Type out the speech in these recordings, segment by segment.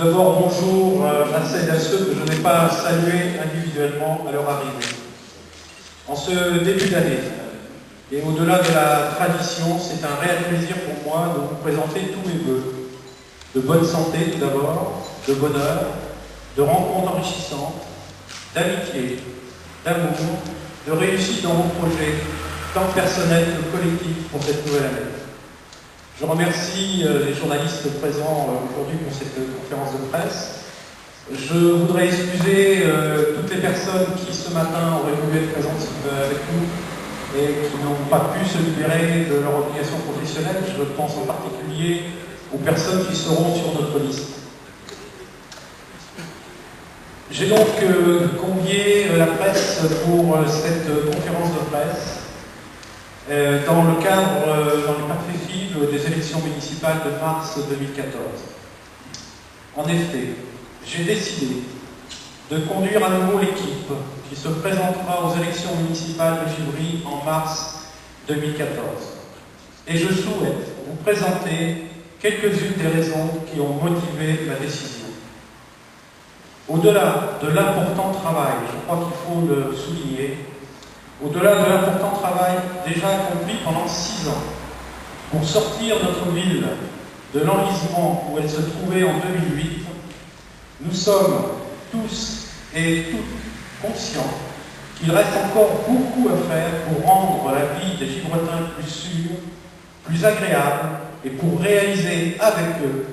d'abord bonjour à celles et à ceux que je n'ai pas salués individuellement à leur arrivée. En ce début d'année, et au-delà de la tradition, c'est un réel plaisir pour moi de vous présenter tous mes vœux. De bonne santé tout d'abord, de bonheur, de rencontres enrichissantes, d'amitié, d'amour, de réussite dans vos projets, tant personnels que collectifs pour cette nouvelle année. Je remercie les journalistes présents aujourd'hui pour cette conférence de presse. Je voudrais excuser toutes les personnes qui ce matin auraient voulu être présentes avec nous et qui n'ont pas pu se libérer de leurs obligations professionnelles. Je pense en particulier aux personnes qui seront sur notre liste. J'ai donc convié la presse pour cette conférence de presse dans le perspective des élections municipales de mars 2014. En effet, j'ai décidé de conduire à nouveau l'équipe qui se présentera aux élections municipales de Givry en mars 2014. Et je souhaite vous présenter quelques-unes des raisons qui ont motivé ma décision. Au-delà de l'important travail, je crois qu'il faut le souligner, au-delà de l'important travail déjà accompli pendant 6 ans pour sortir notre ville de l'enlisement où elle se trouvait en 2008, nous sommes tous et toutes conscients qu'il reste encore beaucoup à faire pour rendre la vie des Givretins plus sûre, plus agréable et pour réaliser avec eux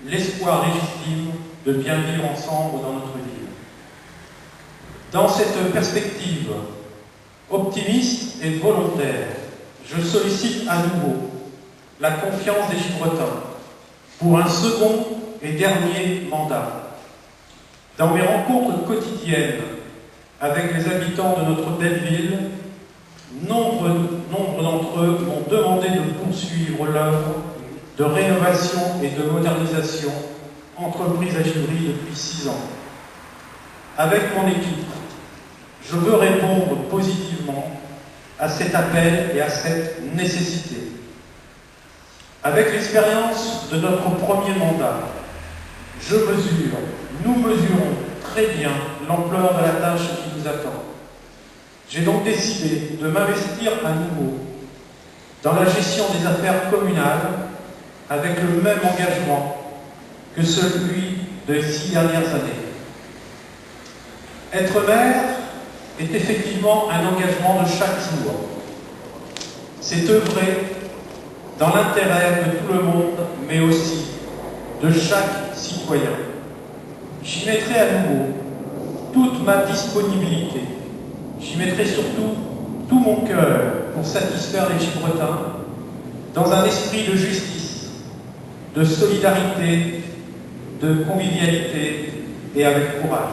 l'espoir légitime de bien vivre ensemble dans notre ville. Dans cette perspective optimiste et volontaire, je sollicite à nouveau la confiance des Givretins pour un second et dernier mandat. Dans mes rencontres quotidiennes avec les habitants de notre belle ville, nombre d'entre eux m'ont demandé de poursuivre l'œuvre de rénovation et de modernisation entreprise à Givry depuis 6 ans. Avec mon équipe, je veux répondre positivement à cet appel et à cette nécessité. Avec l'expérience de notre premier mandat, nous mesurons très bien l'ampleur de la tâche qui nous attend. J'ai donc décidé de m'investir à nouveau dans la gestion des affaires communales avec le même engagement que celui des 6 dernières années. Être maire est effectivement un engagement de chaque jour. C'est œuvrer dans l'intérêt de tout le monde, mais aussi de chaque citoyen. J'y mettrai à nouveau toute ma disponibilité. J'y mettrai surtout tout mon cœur pour satisfaire les Givretins dans un esprit de justice, de solidarité, de convivialité et avec courage.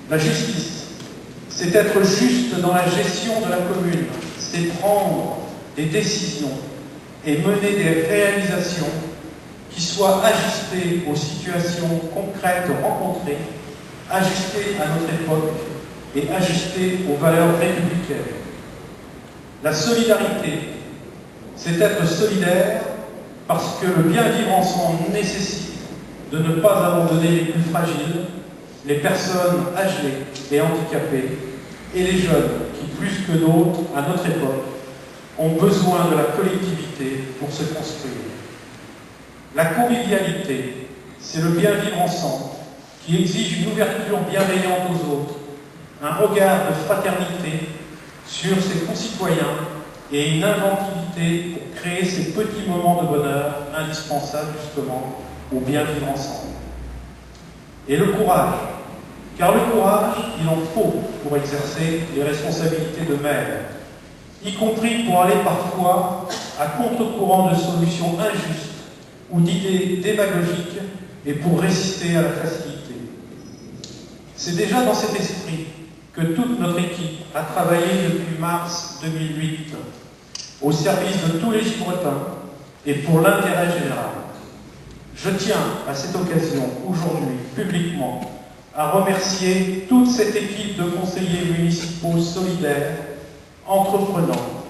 La justice, c'est être juste dans la gestion de la commune, c'est prendre des décisions et mener des réalisations qui soient ajustées aux situations concrètes rencontrées, ajustées à notre époque et ajustées aux valeurs républicaines. La solidarité, c'est être solidaire parce que le bien vivre ensemble nécessite de ne pas abandonner les plus fragiles, les personnes âgées et handicapées, et les jeunes qui, plus que d'autres, à notre époque, ont besoin de la collectivité pour se construire. La convivialité, c'est le bien vivre ensemble, qui exige une ouverture bienveillante aux autres, un regard de fraternité sur ses concitoyens et une inventivité pour créer ces petits moments de bonheur indispensables justement au bien vivre ensemble. Et le courage, car le courage, il en faut pour exercer les responsabilités de maire, y compris pour aller parfois à contre-courant de solutions injustes ou d'idées démagogiques et pour résister à la facilité. C'est déjà dans cet esprit que toute notre équipe a travaillé depuis mars 2008 au service de tous les Givretins et pour l'intérêt général. Je tiens à cette occasion, aujourd'hui, publiquement, à remercier toute cette équipe de conseillers municipaux solidaires, entreprenants,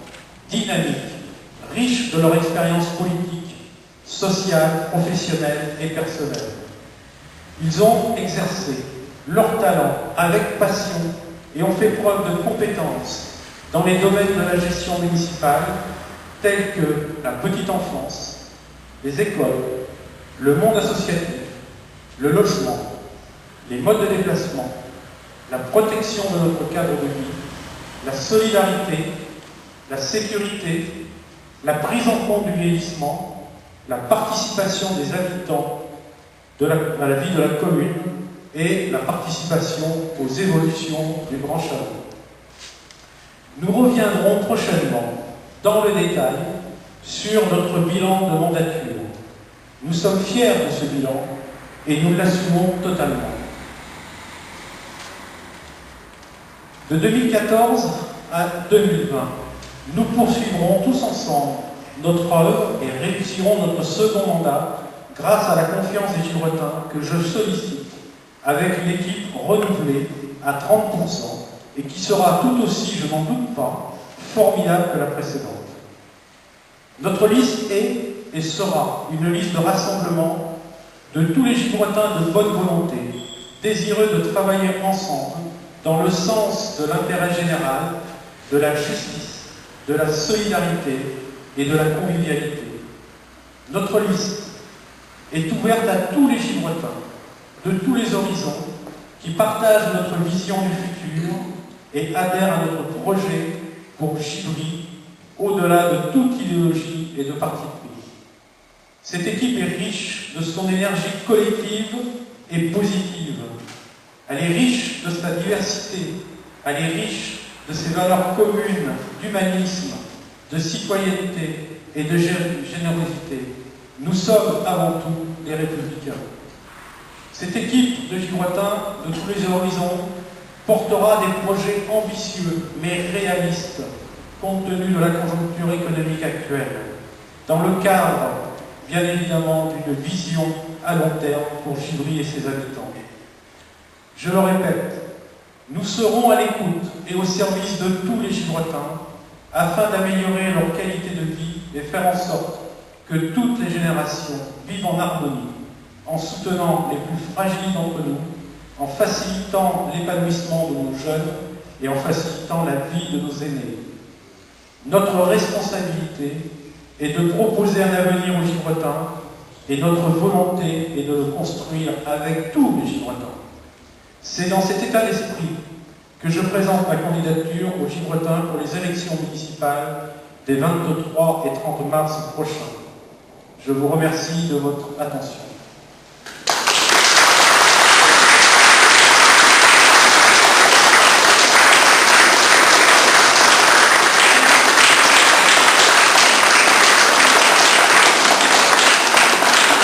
dynamiques, riches de leur expérience politique, sociale, professionnelle et personnelle. Ils ont exercé leur talent avec passion et ont fait preuve de compétences dans les domaines de la gestion municipale tels que la petite enfance, les écoles, le monde associatif, le logement, les modes de déplacement, la protection de notre cadre de vie, la solidarité, la sécurité, la prise en compte du vieillissement, la participation des habitants à la vie de la commune et la participation aux évolutions du Grand Château. Nous reviendrons prochainement dans le détail sur notre bilan de mandature. Nous sommes fiers de ce bilan et nous l'assumons totalement. De 2014 à 2020, nous poursuivrons tous ensemble notre œuvre et réussirons notre second mandat grâce à la confiance des Gilbretins que je sollicite avec une équipe renouvelée à 30% et qui sera tout aussi, je n'en doute pas, formidable que la précédente. Notre liste est et sera une liste de rassemblement de tous les Gilbretins de bonne volonté, désireux de travailler ensemble dans le sens de l'intérêt général, de la justice, de la solidarité et de la convivialité. Notre liste est ouverte à tous les Gilbretins, de tous les horizons, qui partagent notre vision du futur et adhèrent à notre projet pour Givry, au-delà de toute idéologie et de parti pris. Cette équipe est riche de son énergie collective et positive. Elle est riche de sa diversité. Elle est riche de ses valeurs communes d'humanisme, de citoyenneté et de générosité. Nous sommes avant tout des républicains. Cette équipe de Gilbretins de tous les horizons portera des projets ambitieux mais réalistes compte tenu de la conjoncture économique actuelle, dans le cadre, bien évidemment, d'une vision à long terme pour Givry et ses habitants. Je le répète, nous serons à l'écoute et au service de tous les Gilbretins afin d'améliorer leur qualité de vie et faire en sorte que toutes les générations vivent en harmonie, en soutenant les plus fragiles d'entre nous, en facilitant l'épanouissement de nos jeunes et en facilitant la vie de nos aînés. Notre responsabilité est de proposer un avenir aux Gilbretins et notre volonté est de le construire avec tous les Gilbretins. C'est dans cet état d'esprit que je présente ma candidature aux Gilbretins pour les élections municipales des 23 et 30 mars prochains. Je vous remercie de votre attention.